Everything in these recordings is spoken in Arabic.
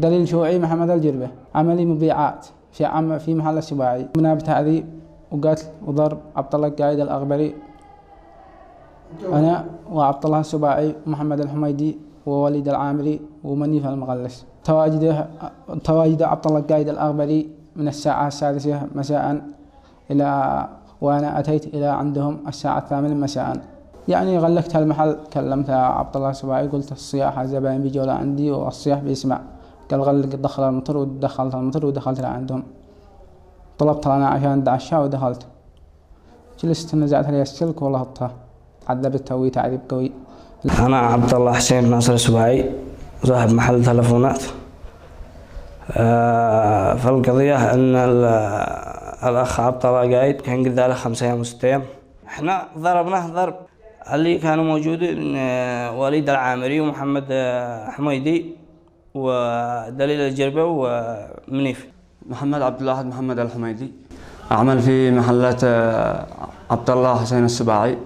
دليل شيوعي محمد الجربة، عملي مبيعات في محل السباعي، منها بتعذيب وقتل وضرب عبد الله القايد الأغبري، أنا وعبد الله السباعي ومحمد الحميدي ووليد العامري ومنيف المغلس. تواجد عبد الله القايد الأغبري من الساعة 6 مساء وأنا أتيت إلى عندهم الساعة 8 مساء. يعني غلقت المحل، كلمت عبد الله السباعي قلت الصياح الزبائن بيجوا لعندي والصياح بيسمع، قال غلق دخل المطر، ودخلت المطر ودخلت لعندهم، طلبت لنا عشان نتعشى ودخلت، جلست نزعت علي السلك والله هطها، عذبت توي تعذيب قوي. أنا عبد الله حسين ناصر السباعي، صاحب محل تلفونات. فالقضية أن الأخ عبد الله قايد كان قد له 5 أيام و6 أيام، إحنا ضربناه ضرب. اللي كانوا موجودين وليد العامري ومحمد حميدي ودليل الجربة ومنيف. محمد عبد الله محمد الحميدي، أعمل في محلات عبد الله حسين السباعي.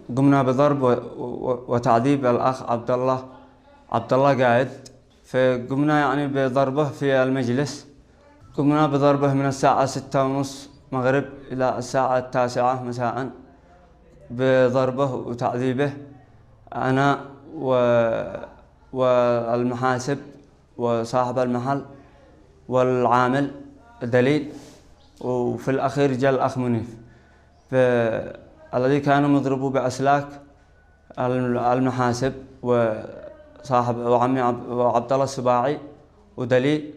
قمنا بضرب وتعذيب الأخ عبد الله قايد، فقمنا يعني بضربه في المجلس. قمنا بضربه من الساعة 6:30 مغرب إلى الساعة 9 مساء، بضربه وتعذيبه أنا والمحاسب وصاحب المحل والعامل دليل، وفي الأخير جاء الأخ منيف، الذي كانوا يضربوا بأسلاك المحاسب وصاحب وعمي وعبد الله السباعي ودليل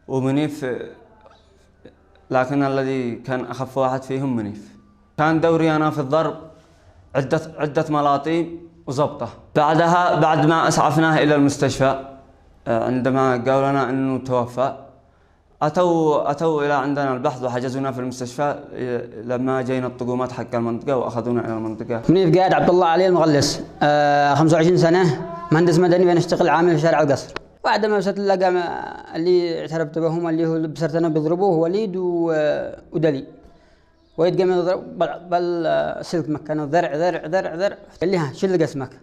ومنيف، لكن الذي كان أخف واحد فيهم منيف. كان دوري أنا في الضرب عدة ملاطيم وزبطة. بعد ما أسعفناه إلى المستشفى، عندما قالوا لنا أنه توفى، أتوا إلى عندنا البحث وحجزونا في المستشفى. لما جينا الطقومات حق المنطقة وأخذونا إلى المنطقة. منيف قايد عبد الله علي المغلس، 25 سنة، مهندس مدني، بنشتغل عامل في شارع القصر. بعد ما وصلت لقى اللي اعترفت بهم اللي هو بصرت أنا بيضربوه وليد ودلي. وليد قام يضرب بالسلك مكانه ذرع ذرع ذرع ذرع، قال لي ها شو اللي قسمك؟